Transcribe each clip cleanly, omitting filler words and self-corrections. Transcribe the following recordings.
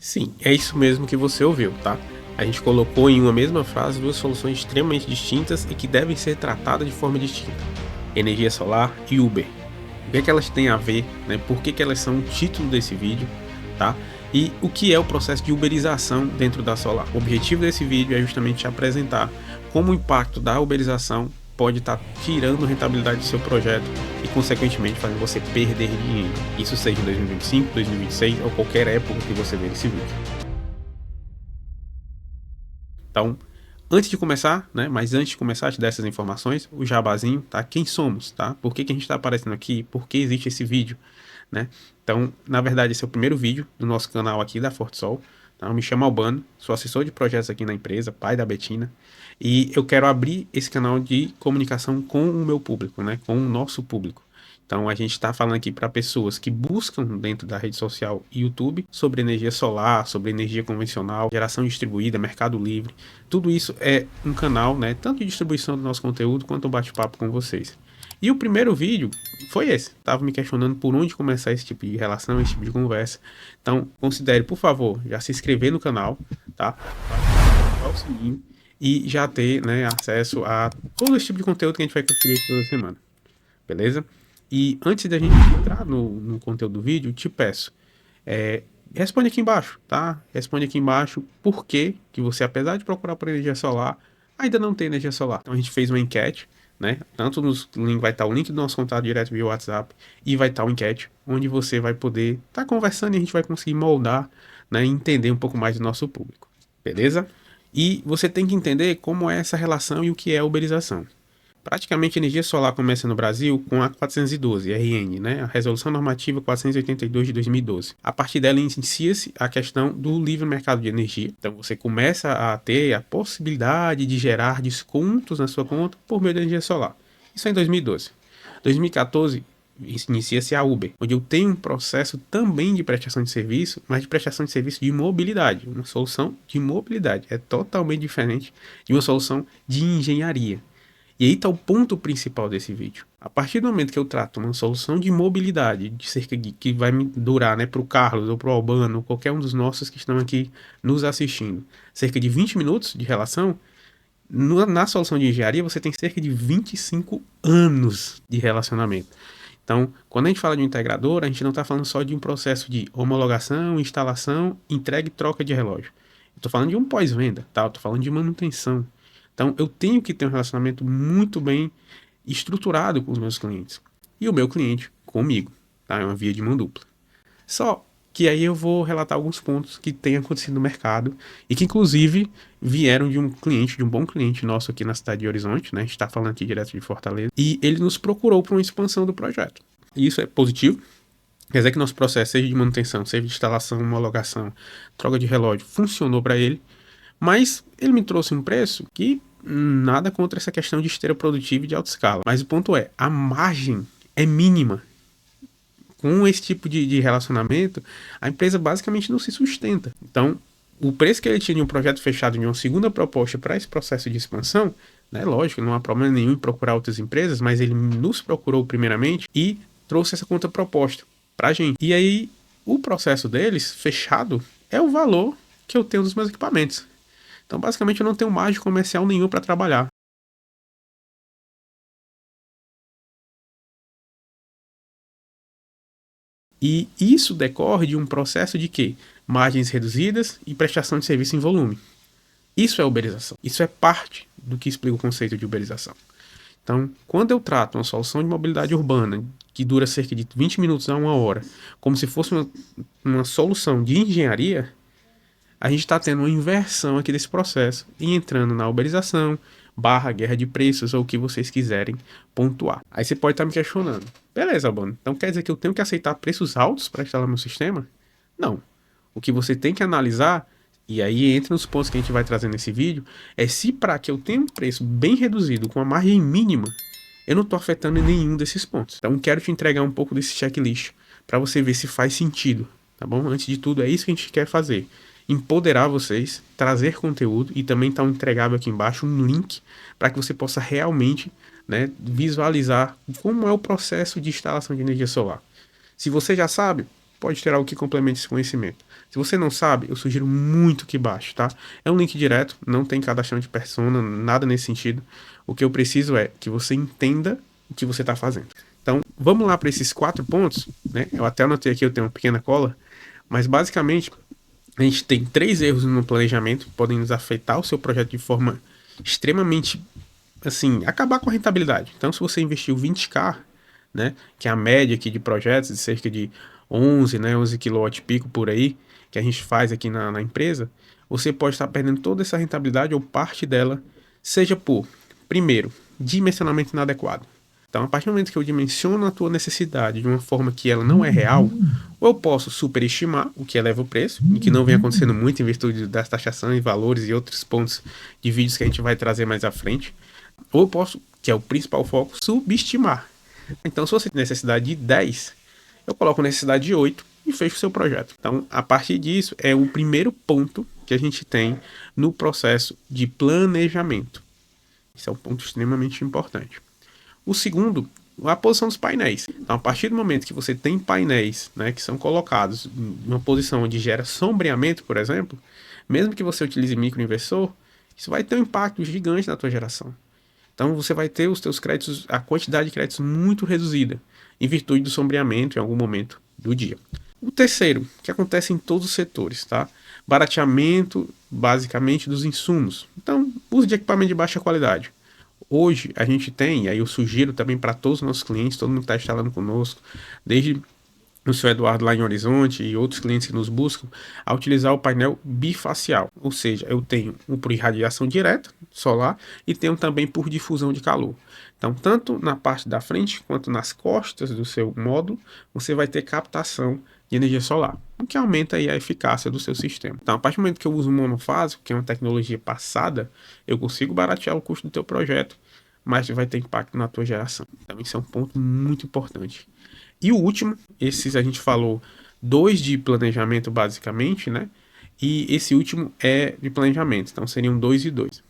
Sim, é isso mesmo que você ouviu, tá? A gente colocou em uma mesma frase duas soluções extremamente distintas e que devem ser tratadas de forma distinta: energia solar e Uber. O que é que elas têm a ver, né? Por que elas são o título desse vídeo, tá? E o que é o processo de uberização dentro da solar. O objetivo desse vídeo é justamente te apresentar como o impacto da uberização pode estar tirando rentabilidade do seu projeto e, consequentemente, fazendo você perder dinheiro. Isso seja em 2025, 2026 ou qualquer época que você ver esse vídeo. Então, antes de começar, né, mas antes de começar a te dar essas informações, o jabazinho, tá? Quem somos, tá? Por que a gente está aparecendo aqui? Por que existe esse vídeo, né? Então, na verdade, esse é o primeiro vídeo do nosso canal aqui da Fortisol. Tá? Eu me chamo Albano, sou assessor de projetos aqui na empresa, pai da Betina, e eu quero abrir esse canal de comunicação com o meu público, né? Com o nosso público. Então a gente está falando aqui para pessoas que buscam dentro da rede social YouTube sobre energia solar, sobre energia convencional, geração distribuída, mercado livre. Tudo isso é um canal, né, tanto de distribuição do nosso conteúdo quanto um bate-papo com vocês. E o primeiro vídeo foi esse. Tava me questionando por onde começar esse tipo de relação, esse tipo de conversa. Então considere, por favor, já se inscrever no canal, tá? Ativar o sininho e já ter, né, acesso a todo esse tipo de conteúdo que a gente vai construir toda semana. Beleza? E antes da gente entrar no conteúdo do vídeo, te peço, responde aqui embaixo, tá? Responde aqui embaixo por que você, apesar de procurar por energia solar, ainda não tem energia solar. Então a gente fez uma enquete, né? Tanto nos link vai estar o link do nosso contato direto via WhatsApp e vai estar uma enquete onde você vai poder estar conversando e a gente vai conseguir moldar, né, e entender um pouco mais do nosso público. Beleza? E você tem que entender como é essa relação e o que é a uberização. Praticamente a energia solar começa no Brasil com a 412, RN, né? A Resolução Normativa 482 de 2012. A partir dela inicia-se a questão do livre mercado de energia. Então você começa a ter a possibilidade de gerar descontos na sua conta por meio da energia solar. Isso é em 2012. 2014 inicia-se a Uber, onde eu tenho um processo também de prestação de serviço, mas de prestação de serviço de mobilidade, uma solução de mobilidade. É totalmente diferente de uma solução de engenharia. E aí está o ponto principal desse vídeo. A partir do momento que eu trato uma solução de mobilidade, de cerca de que vai me durar, né, para o Carlos ou para o Albano, ou qualquer um dos nossos que estão aqui nos assistindo, cerca de 20 minutos de relação, na solução de engenharia você tem cerca de 25 anos de relacionamento. Então, quando a gente fala de um integrador, a gente não está falando só de um processo de homologação, instalação, entrega e troca de relógio. Estou falando de um pós-venda, tá? Estou falando de manutenção. Então, eu tenho que ter um relacionamento muito bem estruturado com os meus clientes. E o meu cliente comigo, tá? É uma via de mão dupla. Só que aí eu vou relatar alguns pontos que têm acontecido no mercado e que, inclusive, vieram de um cliente, de um bom cliente nosso aqui na cidade de Horizonte, né? A gente está falando aqui direto de Fortaleza. E ele nos procurou para uma expansão do projeto. E isso é positivo. Quer dizer que nosso processo, seja de manutenção, seja de instalação, homologação, troca de relógio, funcionou para ele. Mas ele me trouxe um preço que nada contra essa questão de esteira produtiva e de alta escala. Mas o ponto é, a margem é mínima. Com esse tipo de relacionamento, a empresa basicamente não se sustenta. Então, o preço que ele tinha de um projeto fechado de uma segunda proposta para esse processo de expansão, né, lógico, não há problema nenhum em procurar outras empresas, mas ele nos procurou primeiramente e trouxe essa contraproposta para a gente. E aí, o processo deles, fechado, é o valor que eu tenho dos meus equipamentos. Então, basicamente, eu não tenho margem comercial nenhum para trabalhar. E isso decorre de um processo de quê? Margens reduzidas e prestação de serviço em volume. Isso é uberização. Isso é parte do que explica o conceito de uberização. Então, quando eu trato uma solução de mobilidade urbana que dura cerca de 20 minutos a uma hora, como se fosse uma solução de engenharia, a gente está tendo uma inversão aqui desse processo e entrando na uberização, barra guerra de preços ou o que vocês quiserem pontuar. Aí você pode estar me questionando. Beleza, Albano, então quer dizer que eu tenho que aceitar preços altos para instalar meu sistema? Não. O que você tem que analisar, e aí entra nos pontos que a gente vai trazer nesse vídeo, é se para que eu tenha um preço bem reduzido, com uma margem mínima, eu não estou afetando em nenhum desses pontos. Então quero te entregar um pouco desse checklist para você ver se faz sentido, tá bom? Antes de tudo, é isso que a gente quer fazer. Empoderar vocês, trazer conteúdo e também está entregável aqui embaixo um link para que você possa realmente, né, visualizar como é o processo de instalação de energia solar. Se você já sabe, pode ter algo que complemente esse conhecimento. Se você não sabe, eu sugiro muito que baixe, tá? É um link direto, não tem cadastrão de persona, nada nesse sentido. O que eu preciso é que você entenda o que você está fazendo. Então, vamos lá para esses 4 pontos, né? Eu até anotei aqui, eu tenho uma pequena cola, mas basicamente a gente tem 3 erros no planejamento que podem nos afetar o seu projeto de forma extremamente, assim, acabar com a rentabilidade. Então, se você investiu 20k, né, que é a média aqui de projetos de cerca de 11, né, 11 kW por aí, que a gente faz aqui na empresa, você pode estar perdendo toda essa rentabilidade ou parte dela, seja por, primeiro, dimensionamento inadequado. Então, a partir do momento que eu dimensiono a tua necessidade de uma forma que ela não é real, ou eu posso superestimar, o que eleva o preço, e que não vem acontecendo muito em virtude das taxações, valores e outros pontos de vídeos que a gente vai trazer mais à frente, ou eu posso, que é o principal foco, subestimar. Então, se você tem necessidade de 10, eu coloco necessidade de 8 e fecho o seu projeto. Então, a partir disso, é o primeiro ponto que a gente tem no processo de planejamento. Isso é um ponto extremamente importante. O segundo, a posição dos painéis. Então, a partir do momento que você tem painéis, né, que são colocados em uma posição onde gera sombreamento, por exemplo, mesmo que você utilize microinversor, isso vai ter um impacto gigante na tua geração. Então, você vai ter os teus créditos, a quantidade de créditos muito reduzida, em virtude do sombreamento em algum momento do dia. O terceiro, que acontece em todos os setores, tá? Barateamento, basicamente, dos insumos. Então, uso de equipamento de baixa qualidade. Hoje a gente tem, e aí eu sugiro também para todos os nossos clientes, todo mundo que está instalando conosco, desde o seu Eduardo lá em Horizonte e outros clientes que nos buscam, a utilizar o painel bifacial. Ou seja, eu tenho um por irradiação direta, solar, e tenho também por difusão de calor. Então, tanto na parte da frente quanto nas costas do seu módulo, você vai ter captação de energia solar, o que aumenta aí a eficácia do seu sistema. Então, a partir do momento que eu uso monofásico, que é uma tecnologia passada, eu consigo baratear o custo do teu projeto, mas vai ter impacto na tua geração. Então, isso é um ponto muito importante. E o último, esses a gente falou 2 de planejamento basicamente, né? E esse último é de planejamento, então seriam 2 e 2.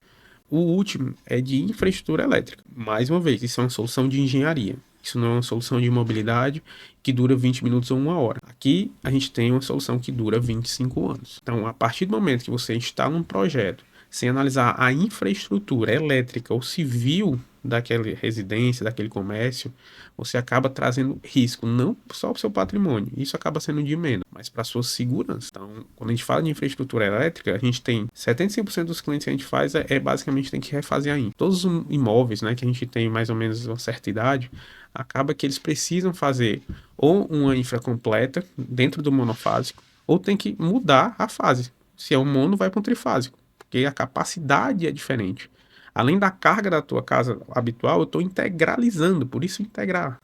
O último é de infraestrutura elétrica. Mais uma vez, isso é uma solução de engenharia. Isso não é uma solução de mobilidade que dura 20 minutos ou 1 hora. Aqui a gente tem uma solução que dura 25 anos. Então, a partir do momento que você instala um projeto sem analisar a infraestrutura elétrica ou civil daquela residência, daquele comércio, você acaba trazendo risco, não só para o seu patrimônio, isso acaba sendo de menos, mas para a sua segurança. Então, quando a gente fala de infraestrutura elétrica, a gente tem 75% dos clientes que a gente faz basicamente tem que refazer a infra. Todos os imóveis, né, que a gente tem mais ou menos uma certa idade, acaba que eles precisam fazer ou uma infra completa dentro do monofásico, ou tem que mudar a fase. Se é um mono, vai para um trifásico, porque a capacidade é diferente. Além da carga da tua casa habitual, eu estou integralizando, por isso integrar.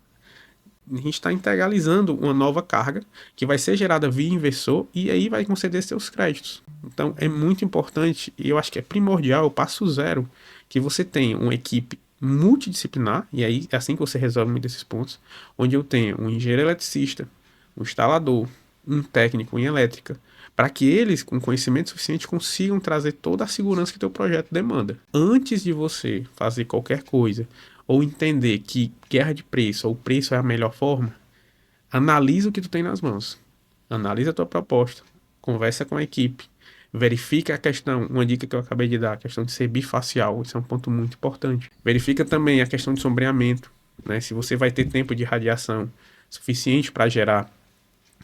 A gente está integralizando uma nova carga que vai ser gerada via inversor e aí vai conceder seus créditos. Então é muito importante e eu acho que é primordial, o passo zero, que você tenha uma equipe multidisciplinar, e aí é assim que você resolve muitos desses pontos, onde eu tenho um engenheiro eletricista, um instalador, um técnico em elétrica, para que eles, com conhecimento suficiente, consigam trazer toda a segurança que teu projeto demanda. Antes de você fazer qualquer coisa, ou entender que guerra de preço, ou preço é a melhor forma, analisa o que tu tem nas mãos. Analisa a tua proposta, conversa com a equipe, verifica a questão, uma dica que eu acabei de dar, a questão de ser bifacial, isso é um ponto muito importante. Verifica também a questão de sombreamento, né? Se você vai ter tempo de radiação suficiente para gerar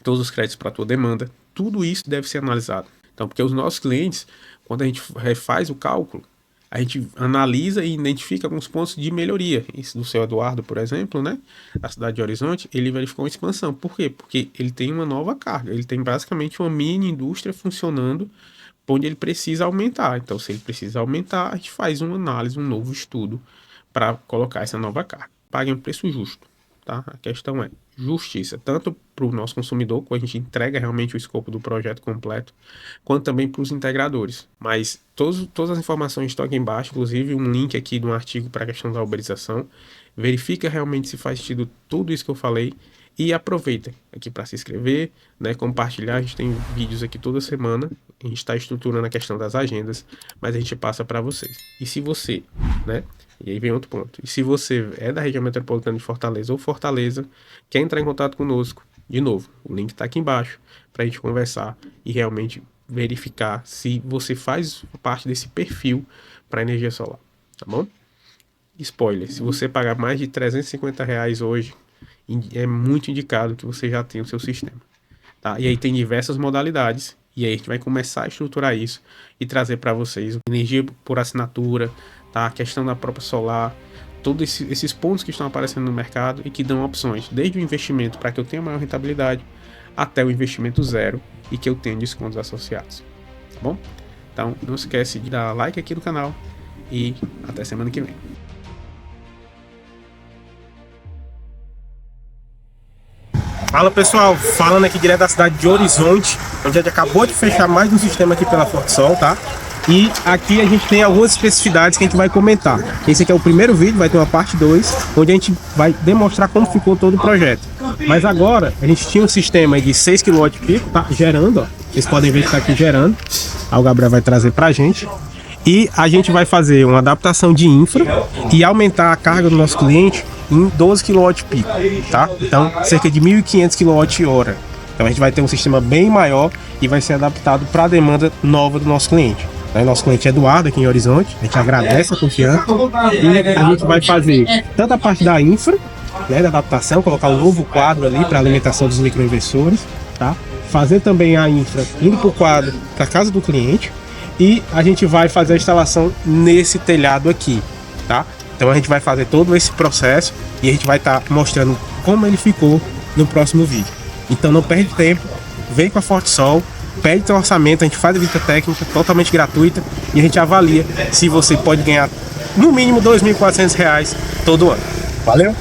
todos os créditos para a tua demanda, tudo isso deve ser analisado. Então, porque os nossos clientes, quando a gente refaz o cálculo, a gente analisa e identifica alguns pontos de melhoria. Esse do seu Eduardo, por exemplo, né, da cidade de Horizonte, ele verificou uma expansão. Por quê? Porque ele tem uma nova carga. Ele tem basicamente uma mini indústria funcionando onde ele precisa aumentar. Então, se ele precisa aumentar, a gente faz uma análise, um novo estudo para colocar essa nova carga. Pague um preço justo. Tá? A questão é justiça, tanto para o nosso consumidor, quando a gente entrega realmente o escopo do projeto completo, quanto também para os integradores. Mas todas as informações estão aqui embaixo, inclusive um link aqui de um artigo para a questão da uberização. Verifica realmente se faz sentido tudo isso que eu falei e aproveita aqui para se inscrever, né, compartilhar. A gente tem vídeos aqui toda semana, a gente está estruturando a questão das agendas, mas a gente passa para vocês. E se você, né, e aí vem outro ponto. E se você é da região metropolitana de Fortaleza ou Fortaleza, quer entrar em contato conosco, De novo, o link está aqui embaixo para a gente conversar e realmente verificar se você faz parte desse perfil para energia solar, tá bom? Spoiler, se você pagar mais de R$350 hoje, é muito indicado que você já tenha o seu sistema, tá? E aí tem diversas modalidades, e aí a gente vai começar a estruturar isso e trazer para vocês energia por assinatura, tá? A questão da própria solar, todos esses pontos que estão aparecendo no mercado e que dão opções, desde o investimento para que eu tenha maior rentabilidade, até o investimento zero e que eu tenha descontos associados, tá bom? Então não esquece de dar like aqui no canal e até semana que vem. Fala pessoal, falando aqui direto da cidade de Horizonte, onde a gente acabou de fechar mais um sistema aqui pela Fortisol, tá? E aqui a gente tem algumas especificidades que a gente vai comentar. Esse aqui é o primeiro vídeo, vai ter uma parte 2, onde a gente vai demonstrar como ficou todo o projeto. Mas agora, a gente tinha um sistema de 6 kW pico, tá? Gerando, ó. Vocês podem ver que tá aqui gerando. Aí o Gabriel vai trazer pra gente. E a gente vai fazer uma adaptação de infra e aumentar a carga do nosso cliente em 12 kW pico, tá? Então, cerca de 1.500 kWh. Então a gente vai ter um sistema bem maior e vai ser adaptado para a demanda nova do nosso cliente. Nosso cliente é Eduardo aqui em Horizonte, a gente agradece a confiança e a gente vai fazer tanto a parte da infra, né, da adaptação, colocar um novo quadro ali para alimentação dos microinversores, tá? Fazer também a infra indo para o quadro para casa do cliente e a gente vai fazer a instalação nesse telhado aqui, tá? Então a gente vai fazer todo esse processo e a gente vai estar mostrando como ele ficou no próximo vídeo. Então não perde tempo, vem com a Fortisol, pede seu orçamento, a gente faz a visita técnica totalmente gratuita e a gente avalia se você pode ganhar no mínimo R$2.400 todo ano. Valeu?